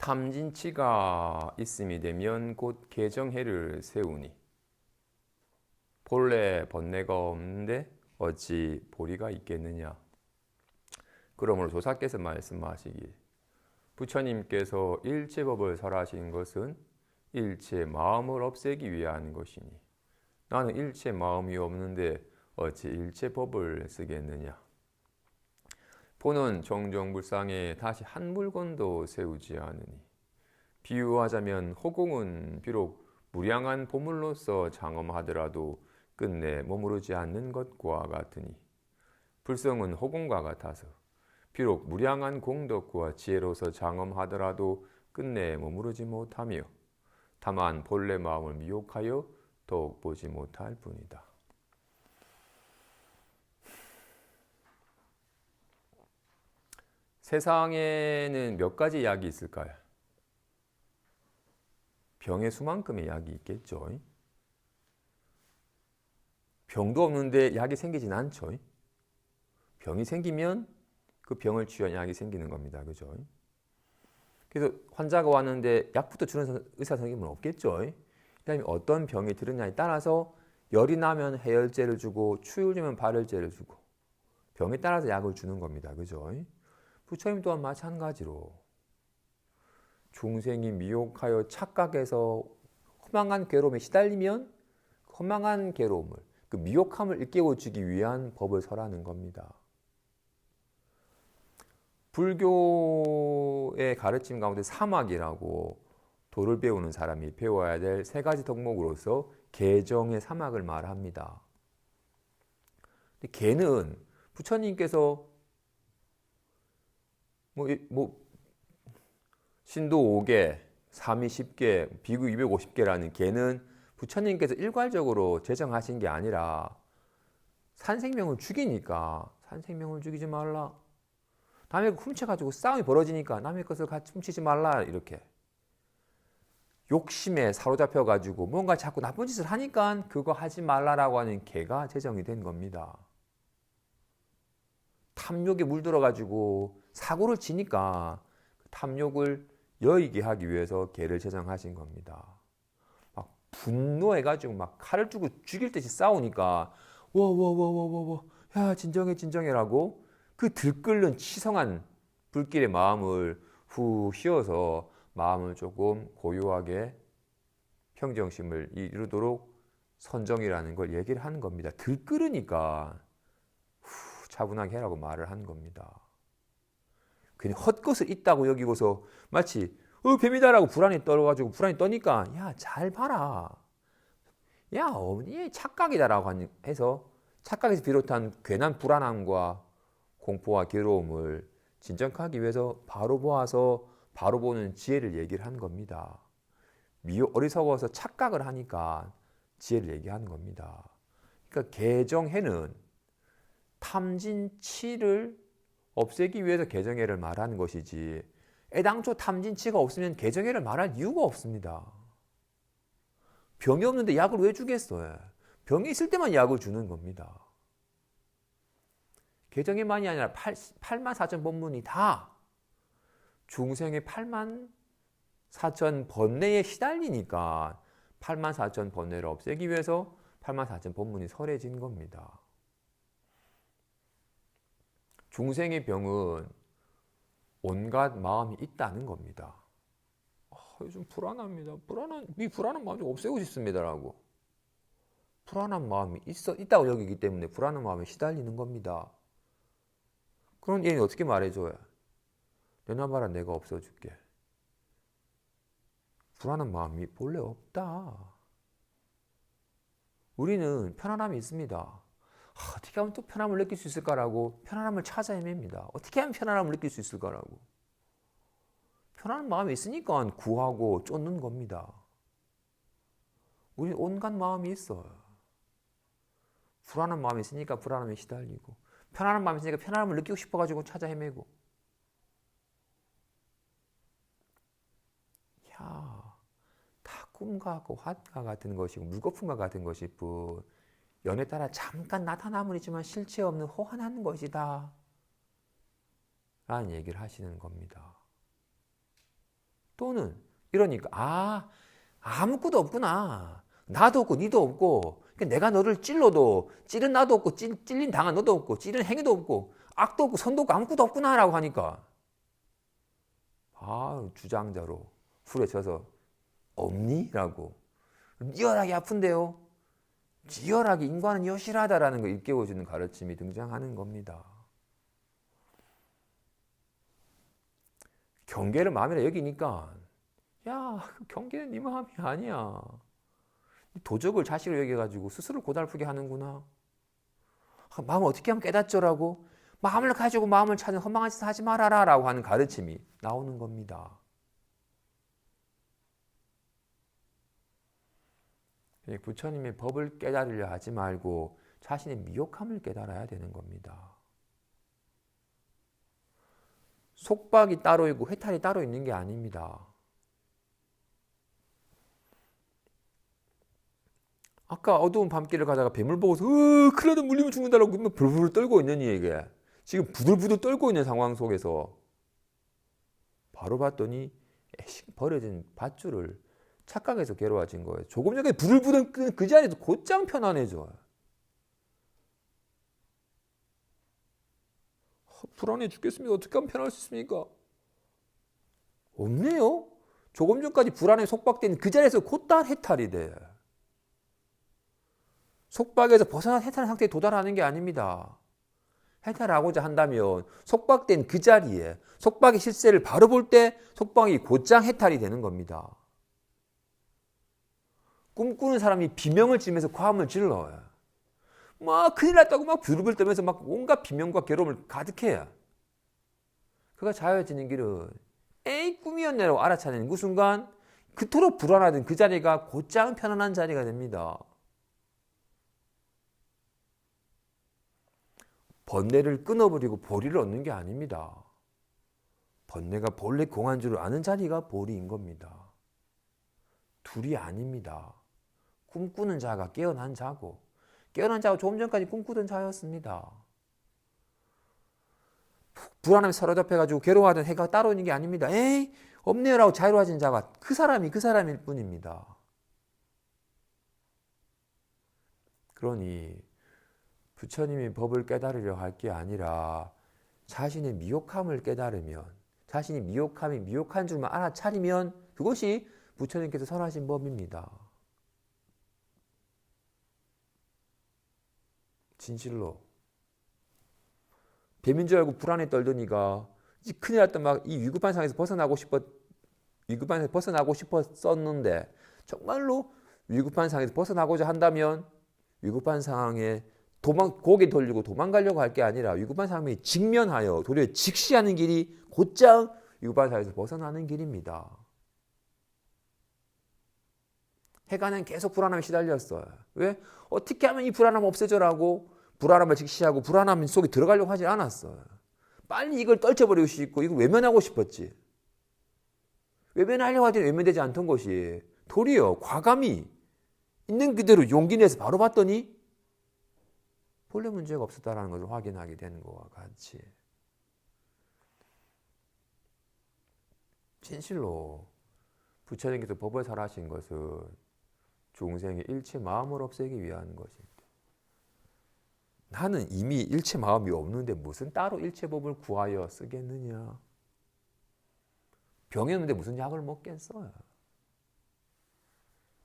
탐진치가 있음이 되면 곧 개정해를 세우니 본래 번뇌가 없는데 어찌 보리가 있겠느냐. 그러므로 조사께서 말씀하시길 부처님께서 일체법을 설하신 것은 일체 마음을 없애기 위한 것이니 나는 일체 마음이 없는데 어찌 일체법을 쓰겠느냐. 보는 종종불상에 다시 한 물건도 세우지 않으니 비유하자면 호공은 비록 무량한 보물로서 장엄하더라도 끝내 머무르지 않는 것과 같으니 불성은 호공과 같아서 비록 무량한 공덕과 지혜로서 장엄하더라도 끝내 머무르지 못하며 다만 본래 마음을 미혹하여 더욱 보지 못할 뿐이다. 세상에는 몇 가지 약이 있을까요? 병의 수만큼의 약이 있겠죠. 병도 없는데 약이 생기진 않죠. 병이 생기면 그 병을 치유한 약이 생기는 겁니다. 그죠? 그래서 환자가 왔는데 약부터 주는 의사 선생님은 없겠죠. 그다음에 어떤 병이 들었냐에 따라서 열이 나면 해열제를 주고 추울 주면 발열제를 주고 병에 따라서 약을 주는 겁니다. 그죠? 부처님 또한 마찬가지로 중생이 미혹하여 착각해서 허망한 괴로움에 시달리면 허망한 괴로움을 그 미혹함을 일깨워주기 위한 법을 설하는 겁니다. 불교의 가르침 가운데 사막이라고 도를 배우는 사람이 배워야 될 세 가지 덕목으로서 개정의 사막을 말합니다. 개는 부처님께서 신도 5개, 삼위 10개, 비구 250개라는 개는 부처님께서 일괄적으로 제정하신 게 아니라 산생명을 죽이니까 산생명을 죽이지 말라. 남의 거 훔쳐가지고 싸움이 벌어지니까 남의 것을 같이 훔치지 말라. 이렇게 욕심에 사로잡혀가지고 뭔가 자꾸 나쁜 짓을 하니까 그거 하지 말라라고 하는 개가 제정이 된 겁니다. 탐욕에 물들어가지고 사고를 치니까 탐욕을 여의게 하기 위해서 개를 제정하신 겁니다. 막 분노해가지고 막 칼을 두고 죽일 듯이 싸우니까 와와와와와와 야 진정해라고 그 들끓는 치성한 불길의 마음을 후 휘어서 마음을 조금 고요하게 평정심을 이루도록 선정이라는 걸 얘기를 하는 겁니다. 들끓으니까 차분하게 해라고 말을 한 겁니다. 괜히 헛것을 있다고 여기고서 마치 뱀이다라고 불안이 떨어가지고 불안이 떠니까 야 잘 봐라. 야 어머니 착각이다라고 해서 착각에서 비롯한 괜한 불안함과 공포와 괴로움을 진정하기 위해서 바로 보아서 바로 보는 지혜를 얘기를 한 겁니다. 어리석어서 착각을 하니까 지혜를 얘기하는 겁니다. 그러니까 개정해는 탐진치를 없애기 위해서 개정해를 말하는 것이지 애당초 탐진치가 없으면 개정해를 말할 이유가 없습니다. 병이 없는데 약을 왜 주겠어요? 병이 있을 때만 약을 주는 겁니다. 개정해만이 아니라 8만 4천 법문이 다 중생의 8만 4천 번뇌에 시달리니까 8만 4천 번뇌를 없애기 위해서 8만 4천 법문이 설해진 겁니다. 중생의 병은 온갖 마음이 있다는 겁니다. 요즘 불안합니다. 이 불안한 마음 좀 없애고 싶습니다라고. 불안한 마음이 있다고 여기기 때문에 불안한 마음에 시달리는 겁니다. 그런 얘는 어떻게 말해줘야? 내놔봐라 내가 없어줄게. 불안한 마음이 본래 없다. 우리는 편안함이 있습니다. 어떻게 하면 또 편함을 느낄 수 있을까라고 편안함을 찾아 헤맵니다. 어떻게 하면 편안함을 느낄 수 있을까라고. 편안한 마음이 있으니까 구하고 쫓는 겁니다. 우리는 온갖 마음이 있어요. 불안한 마음이 있으니까 불안함에 시달리고 편안한 마음이 있으니까 편안함을 느끼고 싶어가지고 찾아 헤매고 다 꿈과 같고 환과 같은 것이고 물거품과 같은 것일 뿐 연에 따라 잠깐 나타남은 있지만 실체 없는 호환한 것이다 라는 얘기를 하시는 겁니다. 또는 이러니까 아무것도 없구나. 나도 없고 니도 없고 그러니까 내가 너를 찔러도 찌른 나도 없고 찔린 당한 너도 없고 찌른 행위도 없고 악도 없고 선도 없고 아무것도 없구나 라고 하니까 주장자로 후려쳐서 없니? 라고 리얼하게 아픈데요. 리얼하게 인간은 여실하다라는 걸 일깨워주는 가르침이 등장하는 겁니다. 경계를 마음이라 여기니까 경계는 네 마음이 아니야. 도적을 자식으로 여겨가지고 스스로 고달프게 하는구나. 마음을 어떻게 하면 깨닫죠라고 마음을 가지고 마음을 찾는 허망한 짓을 하지 말아라 라고 하는 가르침이 나오는 겁니다. 부처님의 법을 깨달으려 하지 말고 자신의 미혹함을 깨달아야 되는 겁니다. 속박이 따로 있고 해탈이 따로 있는 게 아닙니다. 아까 어두운 밤길을 가다가 뱀을 보고서 큰일 나다 물리면 죽는다라고 불불 떨고 있는 이에게 지금 부들부들 떨고 있는 상황 속에서 바로 봤더니 버려진 밧줄을 착각해서 괴로워진 거예요. 조금 전에 불을 부던 그 자리에서 곧장 편안해져. 불안해 죽겠습니다. 어떻게 하면 편할 수 있습니까? 없네요. 조금 전까지 불안에 속박된 그 자리에서 곧다 해탈이 돼. 속박에서 벗어난 해탈 상태에 도달하는 게 아닙니다. 해탈하고자 한다면 속박된 그 자리에 속박의 실세를 바로 볼 때 속박이 곧장 해탈이 되는 겁니다. 꿈꾸는 사람이 비명을 지르면서 과음을 질러요. 큰일 났다고 부르르 떨면서 온갖 비명과 괴로움을 가득해요. 그가 자유해지는 길은 꿈이었네라고 알아차리는 그 순간 그토록 불안하던 그 자리가 곧장 편안한 자리가 됩니다. 번뇌를 끊어버리고 보리를 얻는 게 아닙니다. 번뇌가 본래 공한 줄 아는 자리가 보리인 겁니다. 둘이 아닙니다. 꿈꾸는 자가 깨어난 자고 깨어난 자가 조금 전까지 꿈꾸던 자였습니다. 불안함에 사로잡혀가지고 괴로워하던 해가 따로 있는 게 아닙니다. 없네요라고 자유로워진 자가 그 사람일 뿐입니다. 그러니 부처님이 법을 깨달으려 할 게 아니라 자신의 미혹함을 깨달으면 자신이 미혹함이 미혹한 줄만 알아차리면 그것이 부처님께서 설하신 법입니다. 진실로 뱀인 줄 알고 불안에 떨더니가 큰일 났다 이 위급한 상황에서 벗어나고 싶었었는데 정말로 위급한 상황에서 벗어나고자 한다면 위급한 상황에 고개 돌리고 도망가려고 할 게 아니라 위급한 상황에 직면하여 도리어 직시하는 길이 곧장 위급한 상황에서 벗어나는 길입니다. 해가는 계속 불안함에 시달렸어요. 왜? 어떻게 하면 이 불안함을 없애줘라고 불안함을 직시하고 불안함 속에 들어가려고 하지 않았어요. 빨리 이걸 떨쳐버리고 싶고 이걸 외면하고 싶었지. 외면하려고 하더니 외면되지 않던 것이 도리어 과감히 있는 그대로 용기 내서 바로 봤더니 본래 문제가 없었다는 것을 확인하게 되는 것과 같이 진실로 부처님께서 법을 설하신 것은 중생의 일체 마음을 없애기 위한 것입니다. 나는 이미 일체 마음이 없는데 무슨 따로 일체법을 구하여 쓰겠느냐. 병이 없는데 무슨 약을 먹겠어요.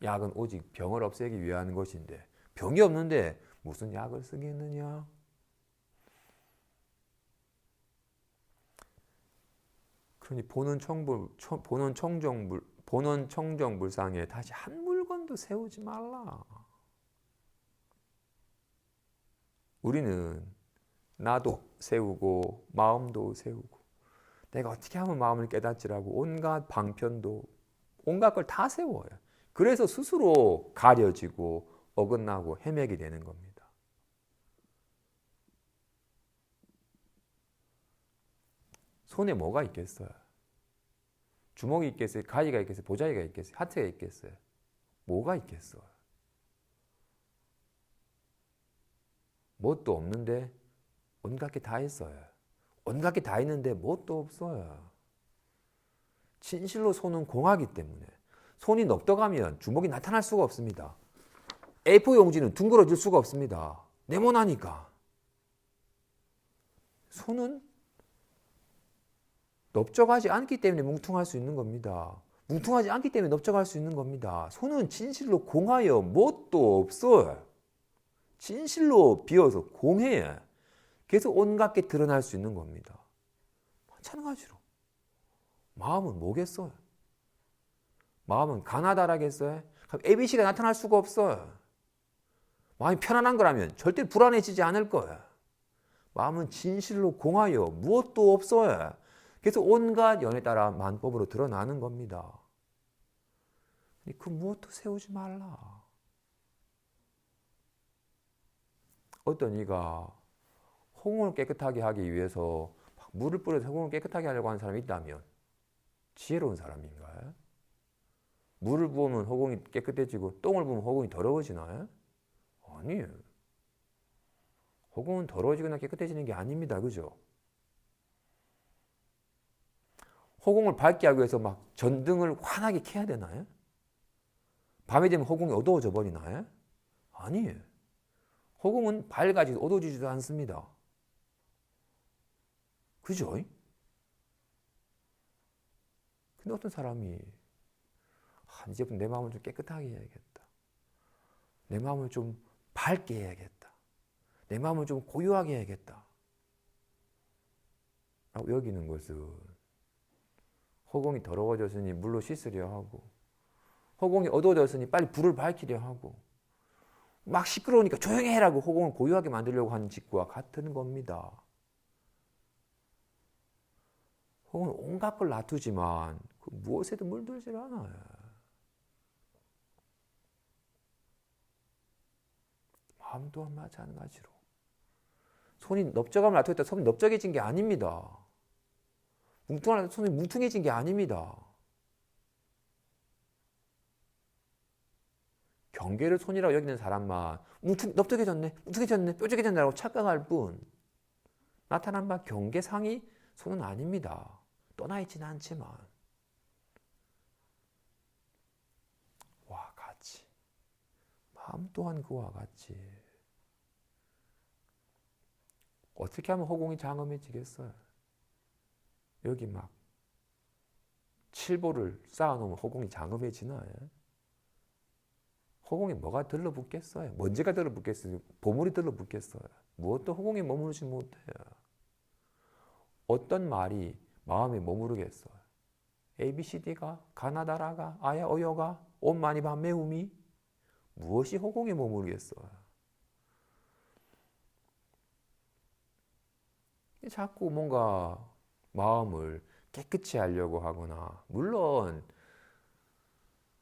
약은 오직 병을 없애기 위한 것인데 병이 없는데 무슨 약을 쓰겠느냐. 그러니 보는 청정불상에 다시 한 물건도 세우지 말라. 우리는 나도 세우고 마음도 세우고 내가 어떻게 하면 마음을 깨닫지라고 온갖 방편도 온갖 걸 다 세워요. 그래서 스스로 가려지고 어긋나고 헤매게 되는 겁니다. 손에 뭐가 있겠어요? 주먹이 있겠어요? 가위가 있겠어요? 보자기가 있겠어요? 하트가 있겠어요? 뭐가 있겠어요? 뭣도 없는데 온갖 게 다 있어요. 온갖 게 다 있는데 뭣도 없어요. 진실로 손은 공하기 때문에 손이 넓어가면 주먹이 나타날 수가 없습니다. A4 용지는 둥그러질 수가 없습니다. 네모나니까. 손은 넓적하지 않기 때문에 뭉퉁할 수 있는 겁니다. 뭉퉁하지 않기 때문에 넓적할 수 있는 겁니다. 손은 진실로 공하여 뭣도 없어요. 진실로 비어서 공해. 그래서 온갖 게 드러날 수 있는 겁니다. 마찬가지로 마음은 뭐겠어요? 마음은 가나다라겠어요? 그럼 ABC가 나타날 수가 없어요. 마음이 편안한 거라면 절대 불안해지지 않을 거예요. 마음은 진실로 공하여 무엇도 없어요. 그래서 온갖 연에 따라 만법으로 드러나는 겁니다. 그 무엇도 세우지 말라. 어떤 이가 허공을 깨끗하게 하기 위해서 물을 뿌려서 허공을 깨끗하게 하려고 하는 사람이 있다면 지혜로운 사람인가요? 물을 부으면 허공이 깨끗해지고 똥을 부으면 허공이 더러워지나요? 아니에요. 허공은 더러워지거나 깨끗해지는 게 아닙니다. 그죠? 허공을 밝게 하기 위해서 막 전등을 환하게 켜야 되나요? 밤이 되면 허공이 어두워져 버리나요? 아니에요. 허공은 밝아지고 어두워지지도 않습니다. 그죠? 근데 어떤 사람이 이제부터 내 마음을 좀 깨끗하게 해야겠다. 내 마음을 좀 밝게 해야겠다. 내 마음을 좀 고요하게 해야겠다. 라고 여기는 것은 허공이 더러워졌으니 물로 씻으려 하고 허공이 어두워졌으니 빨리 불을 밝히려 하고 막 시끄러우니까 조용히 해라고 허공을 고요하게 만들려고 하는 짓과 같은 겁니다. 허공은 온갖 걸 놔두지만 그 무엇에도 물들질 않아요. 마음 또한 마찬가지로 손이 넓적함을 놔두겠다 손이 넓적해진 게 아닙니다. 뭉퉁하다 손이 뭉퉁해진 게 아닙니다. 경계를 손이라고 여기는 사람만 넓적해졌네, 뭉퉁해졌네, 뾰족해졌네라고 착각할 뿐 나타난 바 경계상이 손은 아닙니다. 떠나 있지는 않지만 와 같이 마음 또한 그와 같이 어떻게 하면 허공이 장엄해지겠어요? 여기 막 칠보를 쌓아놓으면 허공이 장엄해지나요? 허공에 뭐가 들러붙겠어요? 먼지가 들러붙겠어요? 보물이 들러붙겠어요? 무엇도 허공에 머무르지 못해요. 어떤 말이 마음에 머무르겠어요? ABCD가? 가나다라가? 아야 어여가? 옷 많이 반 매움이? 무엇이 허공에 머무르겠어요? 자꾸 뭔가 마음을 깨끗이 하려고 하거나 물론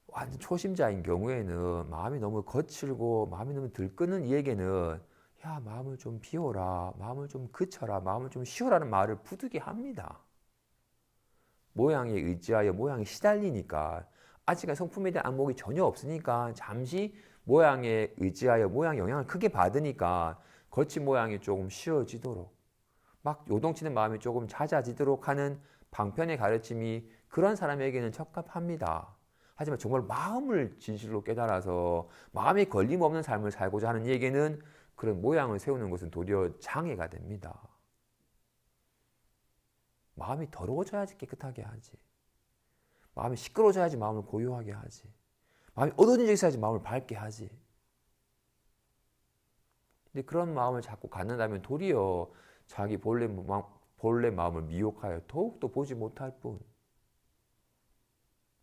완전 초심자인 경우에는 마음이 너무 거칠고 마음이 너무 들끓는 이에게는 야 마음을 좀 비워라, 마음을 좀 그쳐라, 마음을 좀 쉬어라는 말을 부득이 합니다. 모양에 의지하여 모양에 시달리니까 아직은 성품에 대한 안목이 전혀 없으니까 잠시 모양에 의지하여 모양 영향을 크게 받으니까 거친 모양이 조금 쉬워지도록 막 요동치는 마음이 조금 잦아지도록 하는 방편의 가르침이 그런 사람에게는 적합합니다. 하지만 정말 마음을 진실로 깨달아서 마음에 걸림없는 삶을 살고자 하는 이에게는 그런 모양을 세우는 것은 도리어 장애가 됩니다. 마음이 더러워져야지 깨끗하게 하지. 마음이 시끄러워져야지 마음을 고요하게 하지. 마음이 어두워진 적이 있어야지 마음을 밝게 하지. 근데 그런 마음을 자꾸 갖는다면 도리어 자기 본래 마음을 미혹하여 더욱더 보지 못할 뿐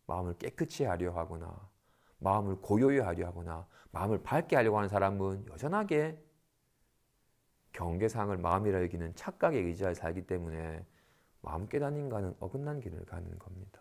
마음을 깨끗이 하려 하거나 마음을 고요히 하려 하거나 마음을 밝게 하려고 하는 사람은 여전하게 경계상을 마음이라 여기는 착각에 의지하여 살기 때문에 마음 깨닫는가는 어긋난 길을 가는 겁니다.